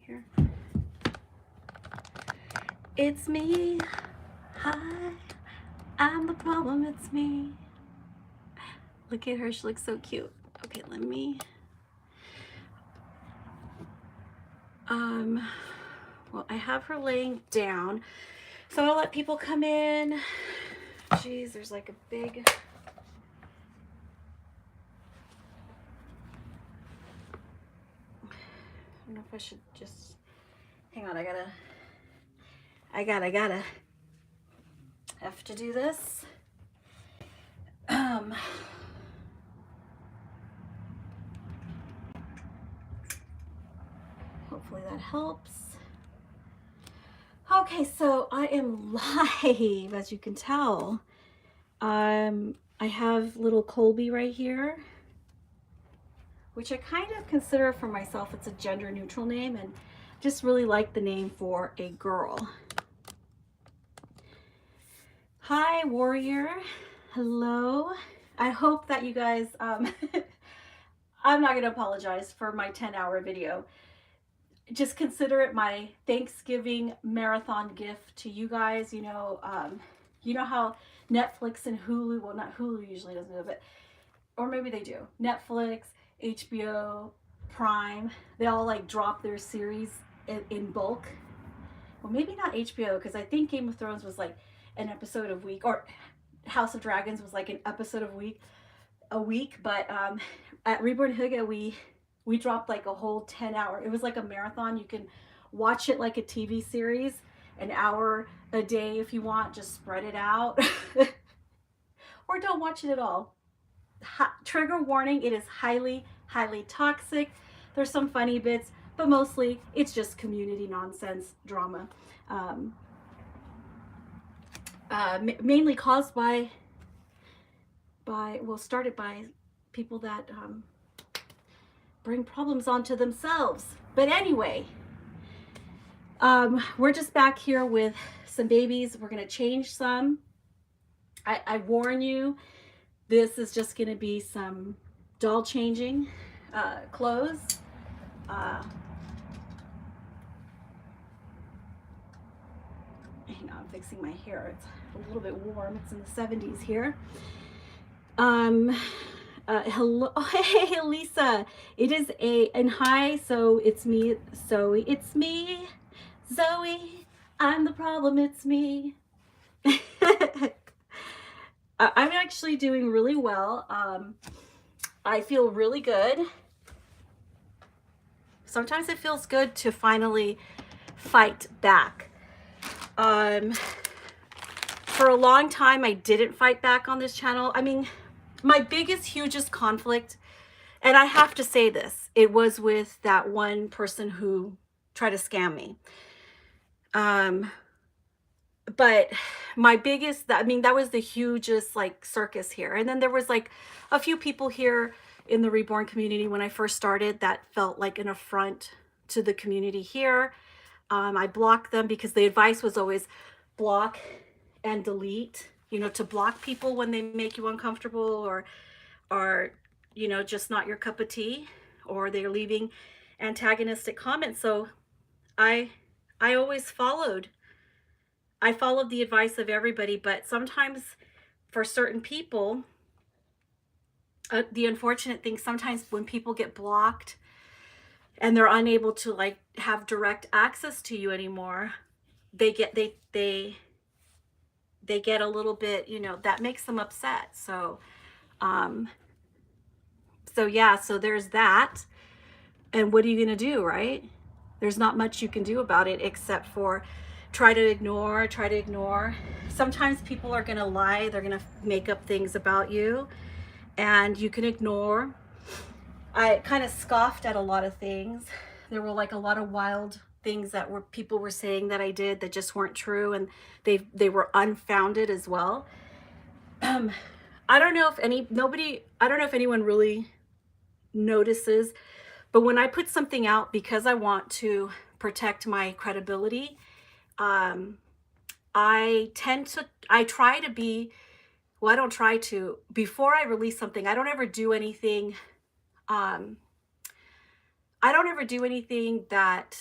here. It's me. Hi. I'm the problem. It's me. Look at her. She looks so cute. Okay, let me. Well, I have her laying down. So I'll let people come in. Jeez, there's like a big... I don't know if I should just... Hang on, I have to do this. Hopefully that helps. Okay, so I am live, as you can tell. I have little Colby right here, which I kind of consider for myself, it's a gender neutral name, and just really like the name for a girl. Hi, warrior. Hello. I hope that you guys, I'm not going to apologize for my 10-hour video. Just consider it my Thanksgiving marathon gift to you guys. You know how Netflix and Hulu, well, not Hulu usually doesn't do it, but, or maybe they do. Netflix, HBO, Prime, they all like drop their series in bulk. Well, maybe not HBO, because I think Game of Thrones was like an episode a week, or House of Dragons was like an episode a week. But at Reborn we dropped like a whole 10-hour. It was like a marathon. You can watch it like a TV series, an hour a day if you want. Just spread it out, or don't watch it at all. Trigger warning: it is highly toxic. There's some funny bits, but mostly it's just community nonsense drama, mainly caused by started by people that bring problems onto themselves. But anyway, we're just back here with some babies. We're gonna change some. I warn you, this is just gonna be some doll changing clothes. Hang on, I'm fixing my hair. It's a little bit warm. It's in the 70s here. Hello. Oh, hey, Lisa. It is and hi. So it's me, Zoe. It's me, Zoe. I'm the problem. It's me. I'm actually doing really well. I feel really good. Sometimes it feels good to finally fight back. For a long time, I didn't fight back on this channel. I mean, my biggest, hugest conflict, and I have to say this, it was with that one person who tried to scam me. But my biggest, I mean, that was the hugest like circus here. And then there was like a few people here in the Reborn community when I first started that felt like an affront to the community here. I blocked them because the advice was always block and delete, you know, to block people when they make you uncomfortable, or are, you know, just not your cup of tea, or they're leaving antagonistic comments. So I always followed the advice of everybody. But sometimes for certain people, the unfortunate thing, sometimes when people get blocked and they're unable to like have direct access to you anymore, they get a little bit, you know, that makes them upset. So yeah, so there's that. And what are you going to do, right? There's not much you can do about it except for try to ignore. Sometimes people are going to lie. They're going to make up things about you, and you can ignore. I kind of scoffed at a lot of things. There were like a lot of wild things that people were saying that I did that just weren't true, and they were unfounded as well. I don't know if anyone really notices, but when I put something out because I want to protect my credibility, I try to be, well, I don't try to, before I release something, I don't ever do anything that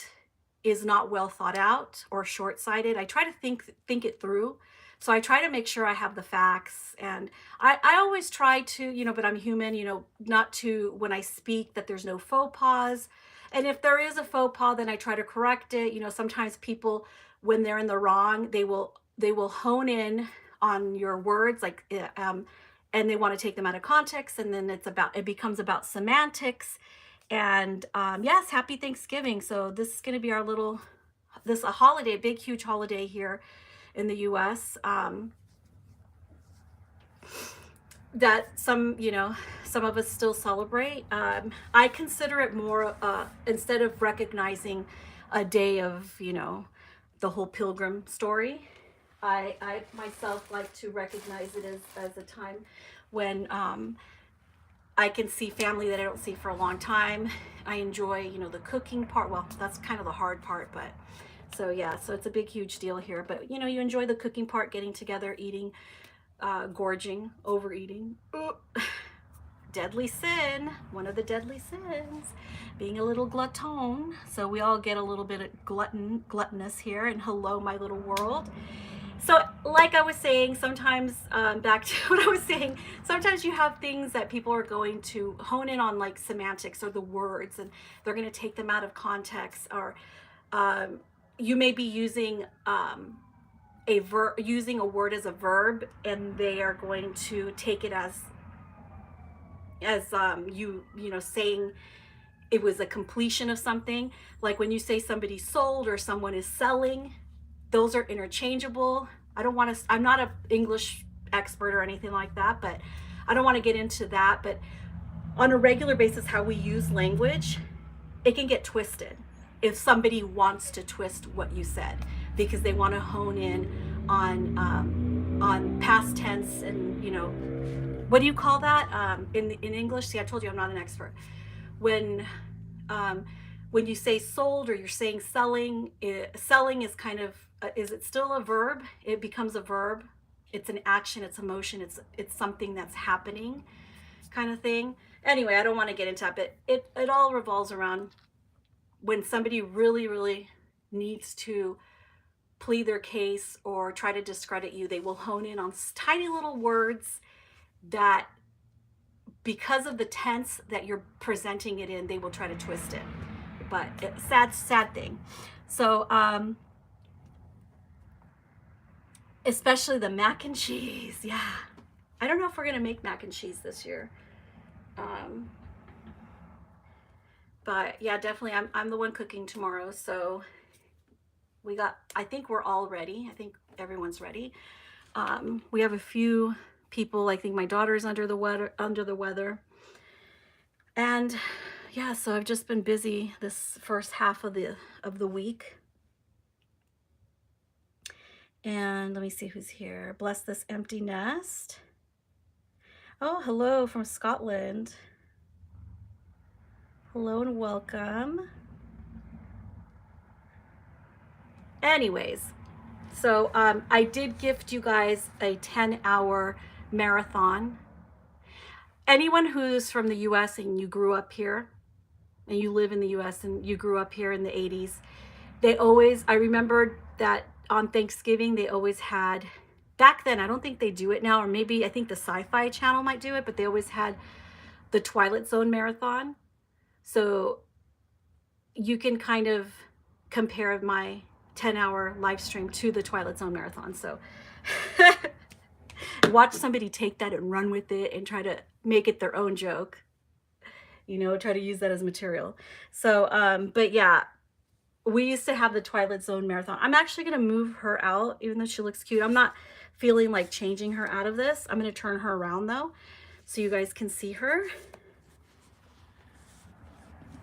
is not well thought out or short-sighted. I try to think it through. So I try to make sure I have the facts, and I always try to, you know, but I'm human, you know, not to, when I speak, that there's no faux pas. And if there is a faux pas, then I try to correct it. You know, sometimes people, when they're in the wrong, they will hone in on your words, like and they want to take them out of context, and then it becomes about semantics. And yes, happy Thanksgiving. So this is going to be our a holiday, big huge holiday here in the US, that some of us still celebrate. I consider it more, instead of recognizing a day of, you know, the whole pilgrim story, I myself like to recognize it as a time when I can see family that I don't see for a long time. I enjoy, you know, the cooking part. Well, that's kind of the hard part, but so yeah, so it's a big, huge deal here. But you know, you enjoy the cooking part, getting together, eating, gorging, overeating. Ooh. Deadly sin, one of the deadly sins, being a little glutton. So we all get a little bit of gluttonous here. And hello, my little world. So like I was saying, sometimes, back to what I was saying, sometimes you have things that people are going to hone in on, like semantics or the words, and they're going to take them out of context. Or you may be using using a word as a verb, and they are going to take it as you know, saying it was a completion of something. Like when you say somebody sold or someone is selling, those are interchangeable. I'm not an English expert or anything like that, but I don't want to get into that. But on a regular basis, how we use language, it can get twisted if somebody wants to twist what you said, because they want to hone in on past tense. And you know, what do you call that in English? See, I told you I'm not an expert. When you say sold or you're saying selling, selling is kind of, is it still a verb? It becomes a verb. It's an action, it's emotion, it's something that's happening, kind of thing. Anyway, I don't want to get into that, but it all revolves around when somebody really, really needs to plead their case or try to discredit you. They will hone in on tiny little words that, because of the tense that you're presenting it in, they will try to twist it. But it's sad thing. So especially the mac and cheese. Yeah, I don't know if we're gonna make mac and cheese this year, but yeah, definitely I'm the one cooking tomorrow. So I think we're all ready. I think everyone's ready. We have a few people. I think my daughter's under the weather. And yeah, so I've just been busy this first half of the week. And let me see who's here. Bless this empty nest. Oh, hello from Scotland. Hello and welcome. Anyways, so I did gift you guys a 10-hour marathon. Anyone who's from the US and you grew up here, and you live in the US and you grew up here in the 80s, I remembered that on Thanksgiving, they always had, back then, I don't think they do it now, or maybe I think the Sci-Fi Channel might do it, but they always had the Twilight Zone marathon. So you can kind of compare my 10-hour live stream to the Twilight Zone marathon. So watch somebody take that and run with it and try to make it their own joke, you know, try to use that as material. So but yeah, we used to have the Twilight Zone marathon. I'm actually going to move her out, even though she looks cute. I'm not feeling like changing her out of this. I'm going to turn her around though, so you guys can see her.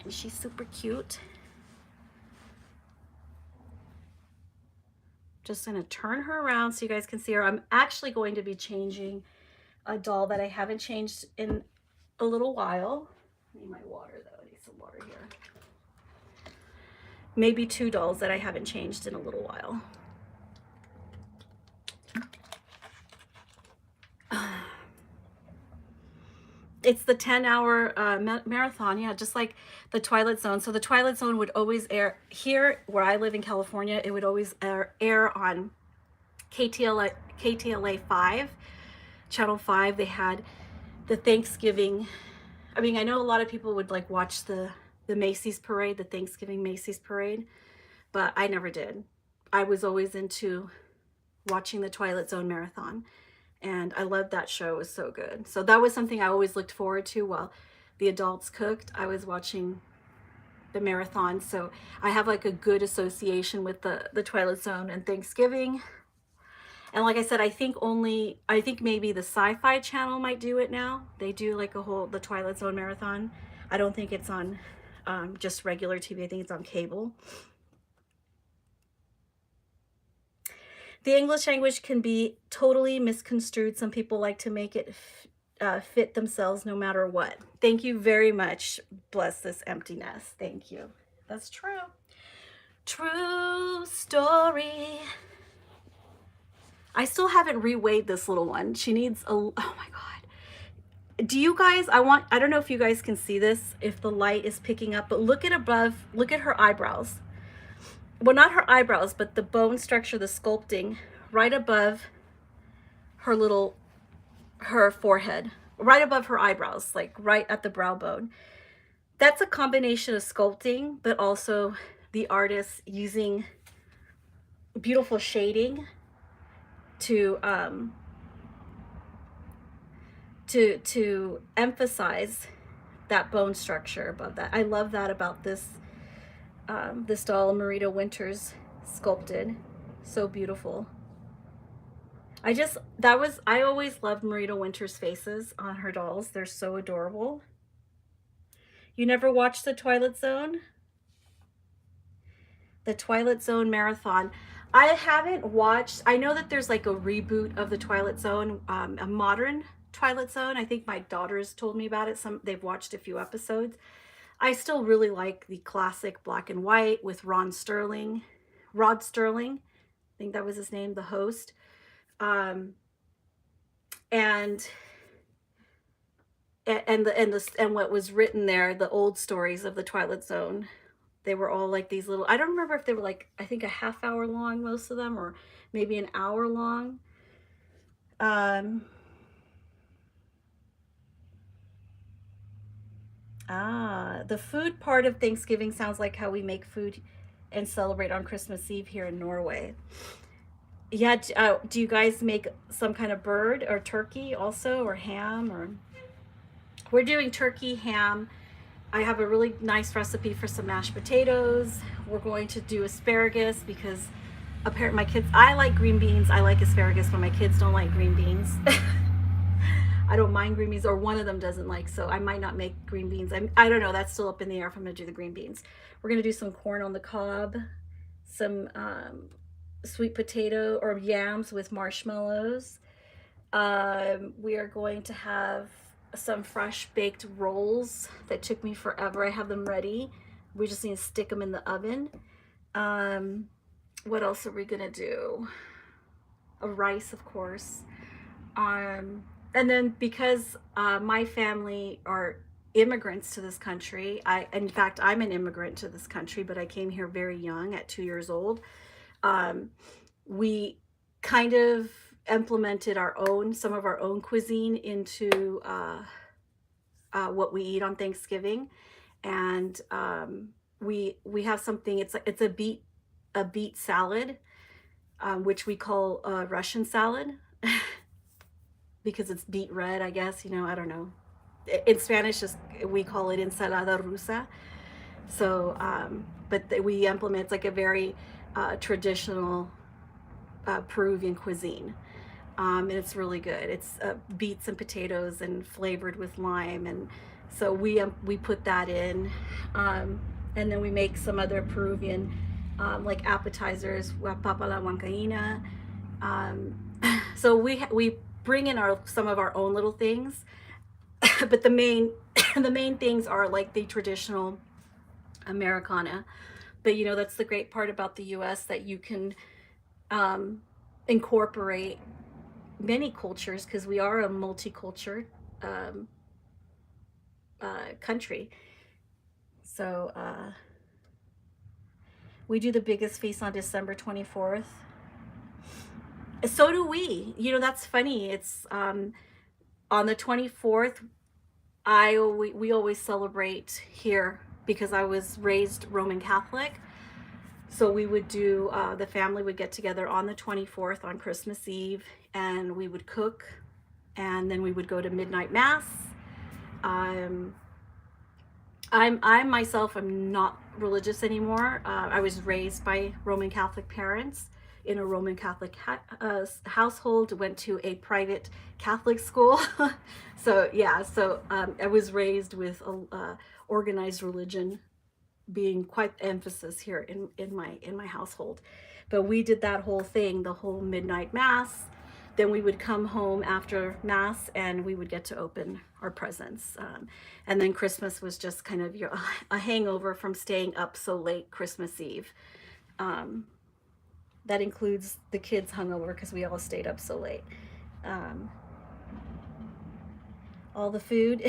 And she's super cute. Just going to turn her around so you guys can see her. I'm actually going to be changing a doll that I haven't changed in a little while. I need my water though. I need some water here. Maybe two dolls that I haven't changed in a little while. It's the 10-hour marathon, yeah, just like the Twilight Zone. So the Twilight Zone would always air here where I live in California. It would always air on KTLA 5, Channel 5. They had the Thanksgiving. I mean, I know a lot of people would like watch the Macy's parade, the Thanksgiving Macy's parade, but I never did. I was always into watching the Twilight Zone marathon. And I loved that show. It was so good. So that was something I always looked forward to while the adults cooked. I was watching the marathon. So I have like a good association with the Twilight Zone and Thanksgiving. And like I said, I think maybe the Sci-Fi Channel might do it now. They do like the Twilight Zone marathon. I don't think it's on just regular TV. I think it's on cable. The English language can be totally misconstrued. Some people like to make it fit themselves no matter what. Thank you very much. Bless this empty nest. Thank you. That's true. True story. I still haven't reweighed this little one. She needs oh my God. Do you guys, I don't know if you guys can see this, if the light is picking up, but look at her eyebrows. Well, not her eyebrows, but the bone structure, the sculpting right above her forehead, right above her eyebrows, like right at the brow bone. That's a combination of sculpting, but also the artist using beautiful shading to emphasize that bone structure above that. I love that about this doll Marita Winters sculpted. So beautiful. I always loved Marita Winters' faces on her dolls. They're so adorable. You never watched the Twilight Zone? The Twilight Zone marathon. I haven't watched, I know that there's like a reboot of the Twilight Zone, a modern Twilight Zone. I think my daughters told me about it. They've watched a few episodes. I still really like the classic black and white with Rod Sterling. I think that was his name, the host. And what was written there, the old stories of the Twilight Zone, they were all like these little, I don't remember if they were like, I think a half hour long, most of them, or maybe an hour long. The food part of Thanksgiving sounds like how we make food and celebrate on Christmas Eve here in Norway. Yeah, do you guys make some kind of bird or turkey also, or ham? Or we're doing turkey, ham. I have a really nice recipe for some mashed potatoes. We're going to do asparagus because apparently my kids, I like green beans, I like asparagus, but my kids don't like green beans. I don't mind green beans, or one of them doesn't like, so I might not make green beans. I don't know, that's still up in the air if I'm gonna do the green beans. We're gonna do some corn on the cob, some sweet potato or yams with marshmallows. We are going to have some fresh baked rolls that took me forever. I have them ready. We just need to stick them in the oven. What else are we gonna do? A rice, of course. And then because my family are immigrants to this country, in fact, I'm an immigrant to this country, but I came here very young at 2 years old. We kind of implemented some of our own cuisine into what we eat on Thanksgiving. And we have something, it's a beet salad, which we call Russian salad. Because it's beet red, I guess, I don't know. In Spanish, we call it ensalada rusa. So, but we implement, it's like a very traditional Peruvian cuisine. And it's really good. It's beets and potatoes and flavored with lime. And so we put that in. And then we make some other Peruvian like appetizers, papa la huancaína. So we bring in some of our own little things, but the main things are like the traditional Americana. But that's the great part about the US, that you can incorporate many cultures, because we are a multicultural country. So we do the biggest feast on December 24th. So do we. You know, that's funny. It's on the 24th. We always celebrate here because I was raised Roman Catholic. So we would do, the family would get together on the 24th on Christmas Eve, and we would cook, and then we would go to midnight mass. I myself am not religious anymore. I was raised by Roman Catholic parents in a Roman Catholic household, went to a private Catholic school. So yeah, so I was raised with organized religion being quite the emphasis here in my household. But we did that whole thing, the whole midnight mass. Then we would come home after mass and we would get to open our presents. And then Christmas was just kind of a hangover from staying up so late Christmas Eve. That includes the kids hungover because we all stayed up so late. All the food.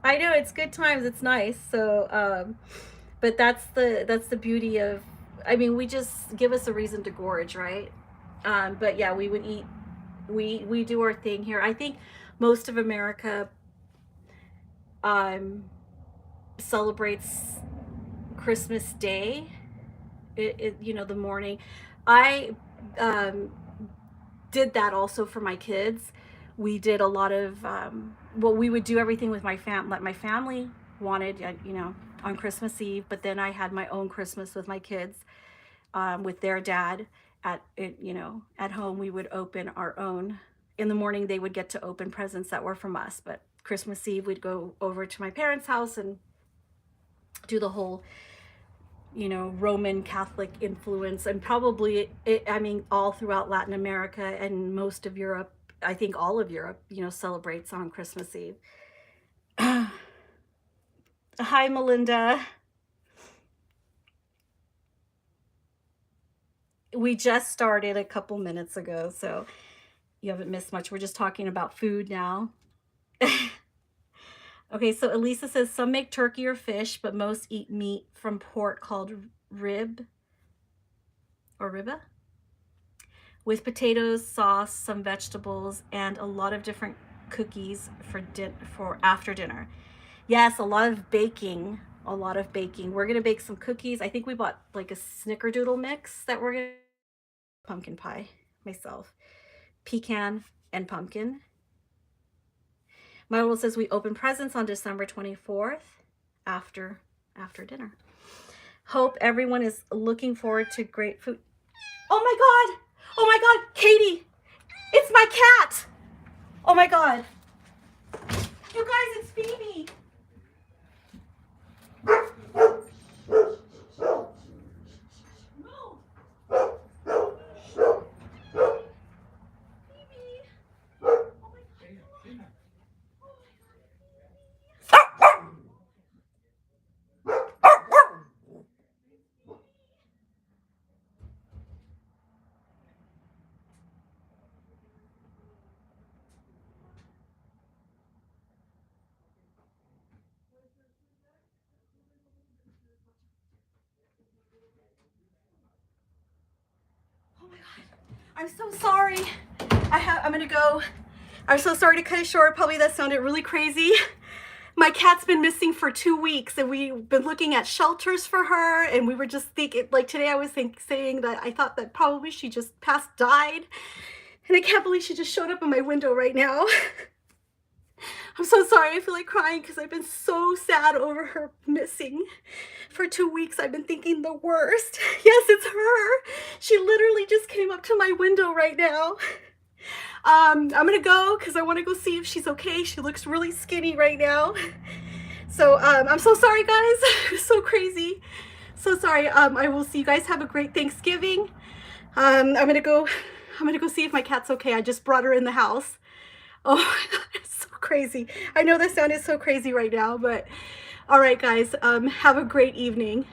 I know, it's good times, it's nice. So but that's the beauty of, I mean, we just give us a reason to gorge, right? But yeah, we would eat, we do our thing here. I think most of America celebrates Christmas Day, you know, the morning. I did that also for my kids. We did a lot of, well, we would do everything with my like my family wanted, you know, on Christmas Eve, but then I had my own Christmas with my kids, with their dad. You know, at home we would open our own. In the morning they would get to open presents that were from us, but Christmas Eve we'd go over to my parents' house and do the whole, you know, Roman Catholic influence. And probably I mean, all throughout Latin America and most of Europe, I think all of Europe, you know, celebrates on Christmas Eve. Hi, Melinda. We just started a couple minutes ago, so you haven't missed much. We're just talking about food now. Okay, so Elisa says some make turkey or fish, but most eat meat from pork called rib or ribba, with potatoes, sauce, some vegetables, and a lot of different cookies for after dinner. Yes, a lot of baking. We're gonna bake some cookies. I think we bought like a snickerdoodle mix that we're gonna pumpkin pie myself, pecan and pumpkin. Milo says we open presents on December 24th after dinner. Hope everyone is looking forward to great food. Oh my God! Oh my God, Katie! It's my cat! Oh my God! You guys, it's Phoebe! Oh my God, I'm so sorry. I'm gonna go. I'm so sorry to cut it short. Probably that sounded really crazy. My cat's been missing for 2 weeks and we've been looking at shelters for her, and we were just thinking, like today I was saying that I thought that probably she just died. And I can't believe she just showed up in my window right now. I'm so sorry, I feel like crying because I've been so sad over her missing. For 2 weeks, I've been thinking the worst. Yes, it's her. She literally just came up to my window right now. I'm gonna go because I want to go see if she's okay. She looks really skinny right now. So I'm so sorry, guys. It's so crazy. So sorry. I will see you guys. Have a great Thanksgiving. I'm gonna go see if my cat's okay. I just brought her in the house. Oh my God, it's so crazy. I know this sound is so crazy right now, but all right, guys, have a great evening.